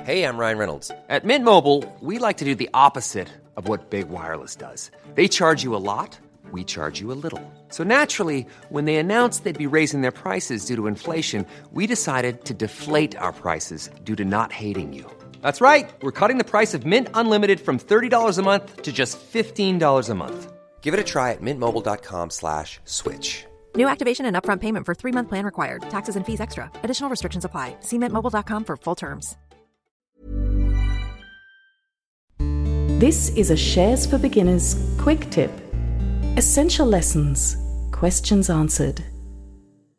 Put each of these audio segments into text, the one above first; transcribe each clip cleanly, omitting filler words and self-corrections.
Hey, I'm Ryan Reynolds. At Mint Mobile, we like to do the opposite of what Big Wireless does. They charge you a lot, we charge you a little. So naturally, when they announced they'd be raising their prices due to inflation, we decided to deflate our prices due to not hating you. That's right. We're cutting the price of Mint Unlimited from $30 a month to just $15 a month. Give it a try at mintmobile.com/switch. New activation and upfront payment for 3-month plan required. Taxes and fees extra. Additional restrictions apply. See mintmobile.com for full terms. This is a Shares for Beginners quick tip. Essential lessons. Questions answered.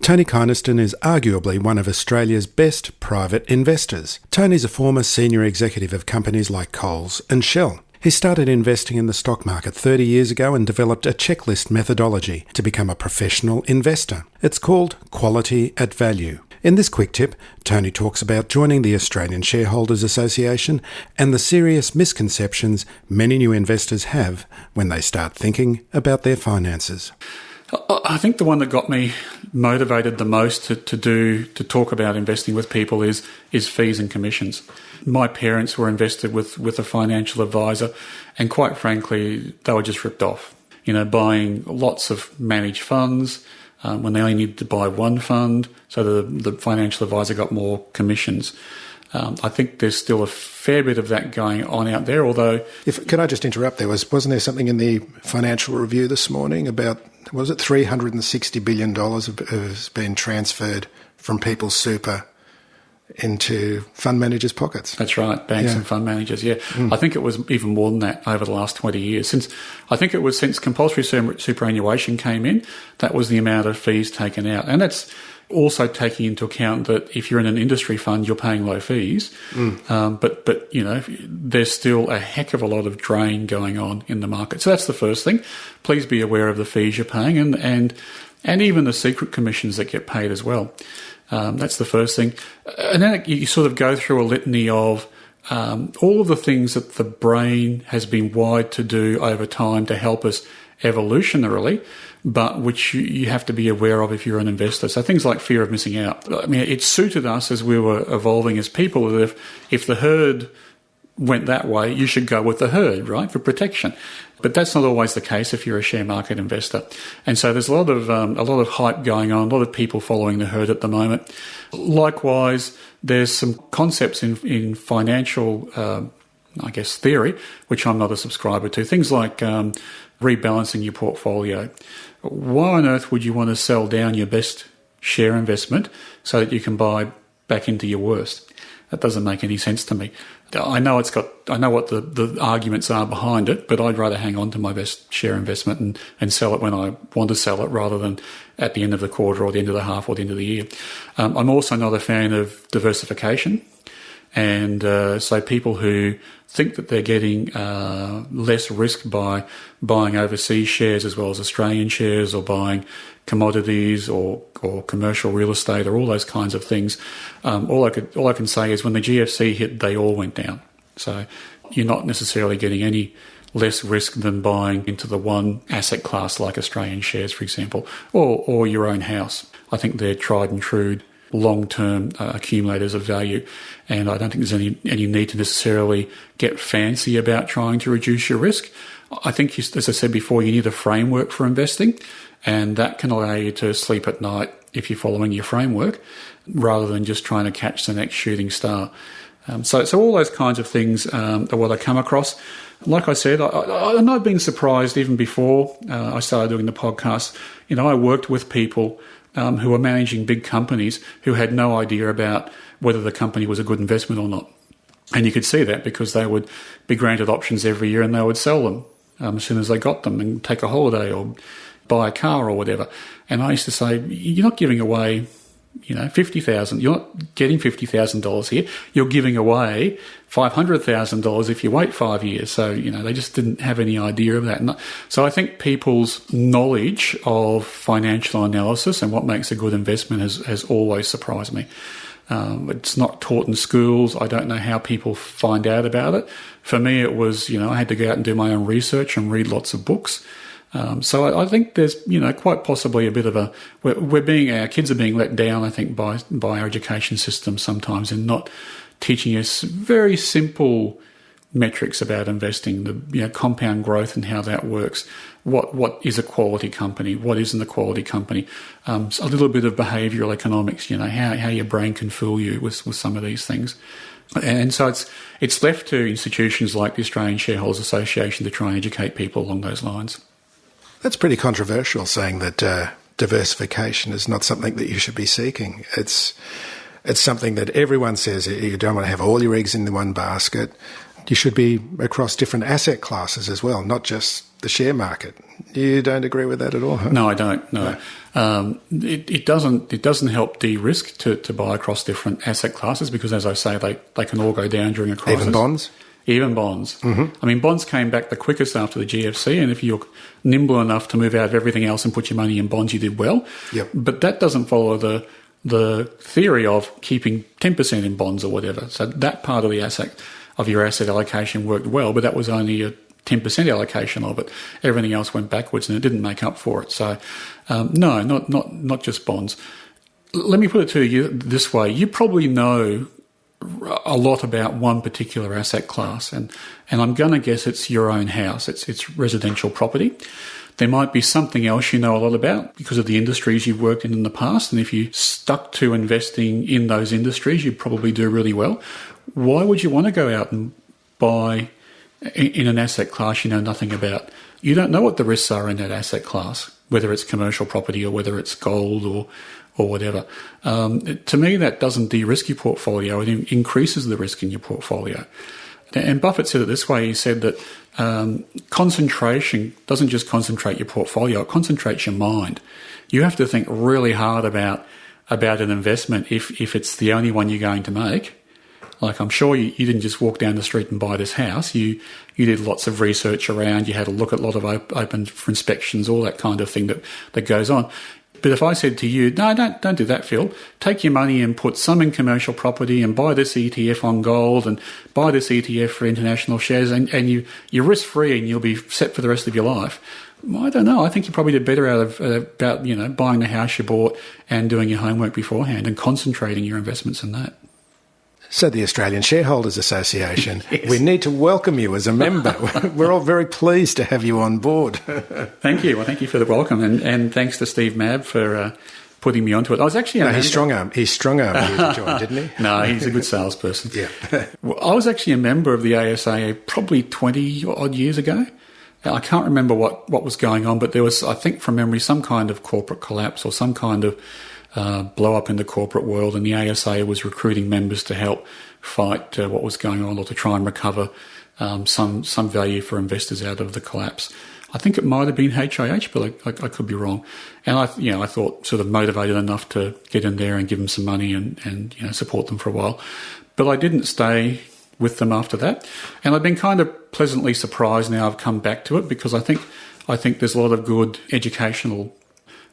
Tony Kynaston is arguably one of Australia's best private investors. Tony's a former senior executive of companies like Coles and Shell. He started investing in the stock market 30 years ago and developed a checklist methodology to become a professional investor. It's called Quality at Value. In this quick tip, Tony talks about joining the Australian Shareholders Association and the serious misconceptions many new investors have when they start thinking about their finances. I think the one that got me motivated the most to talk about investing with people is fees and commissions. My parents were invested with a financial advisor, and quite frankly, they were just ripped off. Buying lots of managed funds when they only needed to buy one fund, so the financial advisor got more commissions. I think there's still a fair bit of that going on out there, although... Can I just interrupt there? Wasn't there something in the Financial Review this morning about, was it $360 billion has been transferred from people's super into fund managers' pockets? That's right, banks and fund managers, yeah. I think it was even more than that over the last 20 years. Since compulsory superannuation came in, that was the amount of fees taken out. And that's also taking into account that if you're in an industry fund, you're paying low fees. But there's still a heck of a lot of drain going on in the market. So that's the first thing. Please be aware of the fees you're paying and even the secret commissions that get paid as well. That's the first thing. And then you sort of go through a litany of all of the things that the brain has been wired to do over time to help us evolutionarily, but which you have to be aware of if you're an investor. So things like fear of missing out. I mean, it suited us as we were evolving as people that if the herd went that way, you should go with the herd, right, for protection. But that's not always the case if you're a share market investor. And so there's a lot of hype going on, a lot of people following the herd at the moment. Likewise, there's some concepts in financial, theory, which I'm not a subscriber to. Things like rebalancing your portfolio. Why on earth would you want to sell down your best share investment so that you can buy back into your worst? That doesn't make any sense to me. I know what the arguments are behind it, but I'd rather hang on to my best share investment and sell it when I want to sell it rather than at the end of the quarter or the end of the half or the end of the year. I'm also not a fan of diversification. And so people who think that they're getting less risk by buying overseas shares as well as Australian shares, or buying commodities or commercial real estate or all those kinds of things, all I can say is when the GFC hit, they all went down. So you're not necessarily getting any less risk than buying into the one asset class like Australian shares, for example, or your own house. I think they're tried and true long-term accumulators of value, and I don't think there's any need to necessarily get fancy about trying to reduce your risk. I think, as I said before, you need a framework for investing, and that can allow you to sleep at night if you're following your framework, rather than just trying to catch the next shooting star. So all those kinds of things are what I come across. Like I said, I've been surprised even before I started doing the podcast. I worked with people who were managing big companies who had no idea about whether the company was a good investment or not. And you could see that because they would be granted options every year and they would sell them as soon as they got them and take a holiday or buy a car or whatever. And I used to say, you're not giving away, $50,000. You're not getting $50,000 here. You're giving away $500,000 if you wait 5 years. So, they just didn't have any idea of that. And so I think people's knowledge of financial analysis and what makes a good investment has always surprised me. It's not taught in schools. I don't know how people find out about it. For me, it was, I had to go out and do my own research and read lots of books. So I think there's, quite possibly a bit of our kids are being let down, I think, by our education system sometimes, in not teaching us very simple metrics about investing, the compound growth and how that works. What is a quality company? What isn't a quality company? A little bit of behavioural economics, how your brain can fool you with some of these things. And so it's left to institutions like the Australian Shareholders Association to try and educate people along those lines. That's pretty controversial, saying that diversification is not something that you should be seeking. It's something that everyone says you don't want to have all your eggs in the one basket. You should be across different asset classes as well, not just the share market. You don't agree with that at all, huh? No, I don't. No. It doesn't help de-risk to buy across different asset classes because, as I say, they can all go down during a crisis. Even bonds? Even bonds. Mm-hmm. I mean, bonds came back the quickest after the GFC, and if you're nimble enough to move out of everything else and put your money in bonds, you did well. Yep. But that doesn't follow the theory of keeping 10% in bonds or whatever. So that part of your asset allocation worked well, but that was only a 10% allocation of it. Everything else went backwards and it didn't make up for it. So, no, not just bonds. Let me put it to you this way. You probably know a lot about one particular asset class, and I'm going to guess it's your own house. It's residential property. There might be something else you know a lot about because of the industries you've worked in the past, and if you stuck to investing in those industries, you'd probably do really well. Why would you want to go out and buy in an asset class you know nothing about? You don't know what the risks are in that asset class, whether it's commercial property or whether it's gold or whatever. To me, that doesn't de-risk your portfolio. It increases the risk in your portfolio. And Buffett said it this way. He said that concentration doesn't just concentrate your portfolio, it concentrates your mind. You have to think really hard about an investment if it's the only one you're going to make. Like, I'm sure you didn't just walk down the street and buy this house. You did lots of research around. You had a look at a lot of open for inspections, all that kind of thing that goes on. But if I said to you, no, don't do that, Phil. Take your money and put some in commercial property and buy this ETF on gold and buy this ETF for international shares and you're risk-free and you'll be set for the rest of your life. I don't know. I think you probably did better about buying the house you bought and doing your homework beforehand and concentrating your investments in that. So the Australian Shareholders Association, yes. We need to welcome you as a member. We're all very pleased to have you on board. Thank you. Well, thank you for the welcome, and thanks to Steve Mabb for putting me onto it. I was actually he strong-armed you to join, didn't he? No, he's a good salesperson. Yeah. Well, I was actually a member of the ASA probably 20-odd years ago. I can't remember what was going on, but there was, I think from memory, some kind of corporate collapse or some kind of blow up in the corporate world, and the ASA was recruiting members to help fight what was going on or to try and recover some value for investors out of the collapse. I think it might have been HIH, but I could be wrong. And I thought sort of motivated enough to get in there and give them some money and support them for a while. But I didn't stay with them after that. And I've been kind of pleasantly surprised now I've come back to it, because I think there's a lot of good educational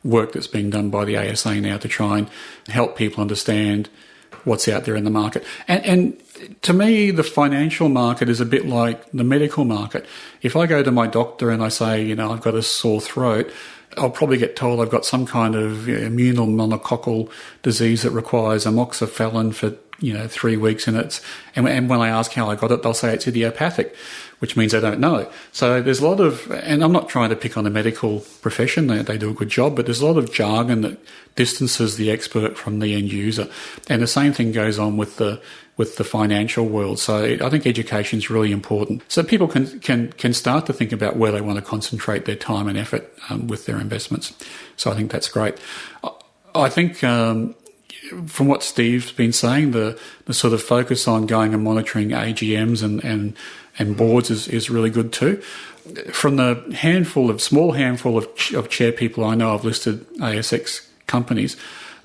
work that's being done by the ASA now to try and help people understand what's out there in the market. And to me, the financial market is a bit like the medical market. If I go to my doctor and I say, I've got a sore throat, I'll probably get told I've got some kind of immunal monococcal disease that requires amoxicillin for 3 weeks, and when I ask how I got it, they'll say it's idiopathic, which means I don't know. So there's a lot of, and I'm not trying to pick on the medical profession, they do a good job, but there's a lot of jargon that distances the expert from the end user. And the same thing goes on with the financial world. So I think education is really important. So people can start to think about where they want to concentrate their time and effort with their investments. So I think that's great. I think from what Steve's been saying, the sort of focus on going and monitoring AGMs and boards is really good too. From the small handful of chair people I know of listed ASX companies,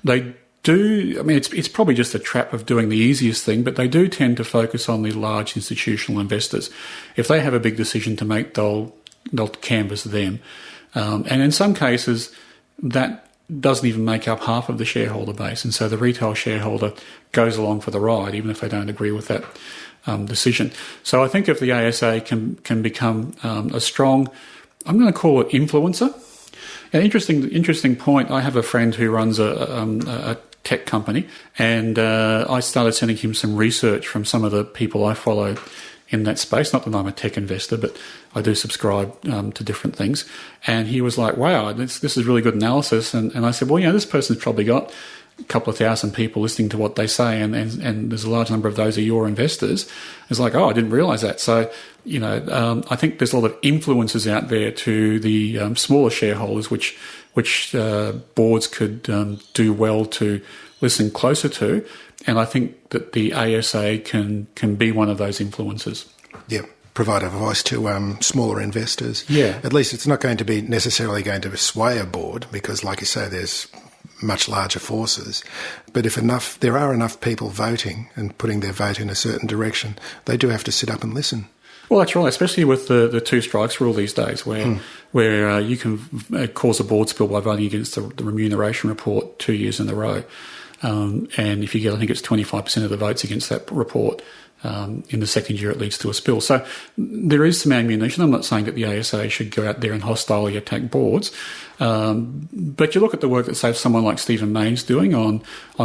they do, I mean, it's probably just a trap of doing the easiest thing, but they do tend to focus on the large institutional investors. If they have a big decision to make, they'll canvass them. And in some cases, that doesn't even make up half of the shareholder base. And so the retail shareholder goes along for the ride, even if they don't agree with that decision. So I think if the ASA can become a strong, I'm going to call it influencer. An interesting point. I have a friend who runs a tech company, and I started sending him some research from some of the people I follow in that space. Not that I'm a tech investor, but I do subscribe to different things. And he was like, wow, this is really good analysis. And I said, well, this person's probably got a couple of thousand people listening to what they say, and there's a large number of those are your investors. It's like, oh, I didn't realise that. So, I think there's a lot of influences out there to the smaller shareholders, which boards could do well to listen closer to. And I think that the ASA can be one of those influences. Yeah, provide a voice to smaller investors. Yeah. At least it's not going to be necessarily going to sway a board because, like you say, there's much larger forces. But if there are enough people voting and putting their vote in a certain direction, they do have to sit up and listen. Well, that's right, especially with the two strikes rule these days, where you can cause a board spill by voting against the remuneration report 2 years in a row. And if you get, I think it's 25% of the votes against that report, in the second year it leads to a spill. So there is some ammunition. I'm not saying that the ASA should go out there and hostilely attack boards. But you look at the work that, say, someone like Stephen Mayne's doing on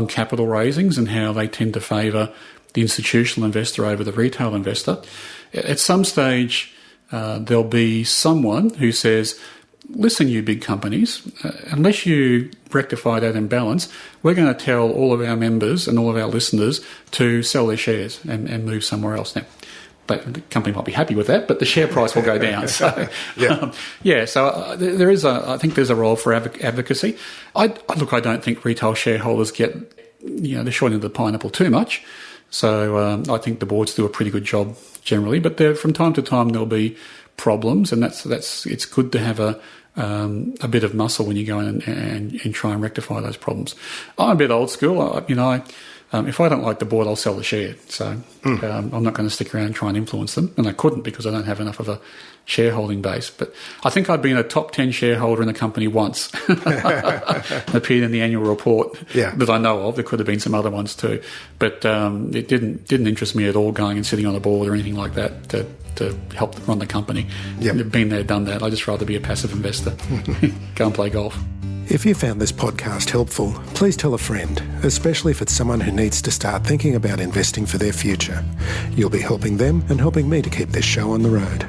capital raisings and how they tend to favour the institutional investor over the retail investor. At some stage, there'll be someone who says, listen, you big companies, unless you rectify that imbalance, we're going to tell all of our members and all of our listeners to sell their shares and move somewhere else. Now, but the company might be happy with that, but the share price will go down. So, so there is I think there's a role for advocacy. I don't think retail shareholders get, the short end of the pineapple too much. So I think the boards do a pretty good job generally, but from time to time there'll be problems, and it's good to have a bit of muscle when you go in and try and rectify those problems. I'm a bit old school. If I don't like the board, I'll sell the share. So I'm not going to stick around and try and influence them, and I couldn't because I don't have enough of a shareholding base. But I think I'd been a top 10 shareholder in the company once. Appeared in the annual report that I know of. There could have been some other ones too, but it didn't interest me at all going and sitting on a board or anything like that to help run the company. Been there, done that. I'd just rather be a passive investor. Go and play golf. If you found this podcast helpful, please tell a friend, especially if it's someone who needs to start thinking about investing for their future. You'll be helping them and helping me to keep this show on the road.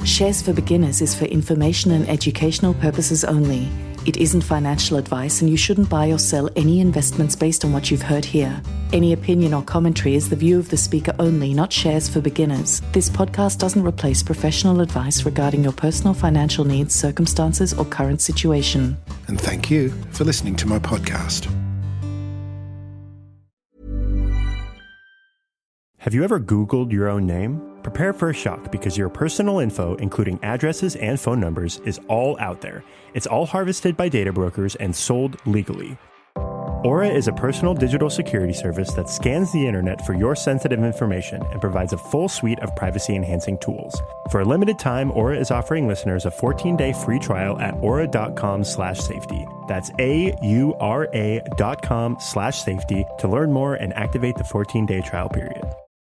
Shares for Beginners is for information and educational purposes only. It isn't financial advice, and you shouldn't buy or sell any investments based on what you've heard here. Any opinion or commentary is the view of the speaker only, not Shares for Beginners. This podcast doesn't replace professional advice regarding your personal financial needs, circumstances, or current situation. And thank you for listening to my podcast. Have you ever Googled your own name? Prepare for a shock because your personal info, including addresses and phone numbers, is all out there. It's all harvested by data brokers and sold legally. Aura is a personal digital security service that scans the internet for your sensitive information and provides a full suite of privacy-enhancing tools. For a limited time, Aura is offering listeners a 14-day free trial at aura.com/safety. That's AURA.com/safety to learn more and activate the 14-day trial period.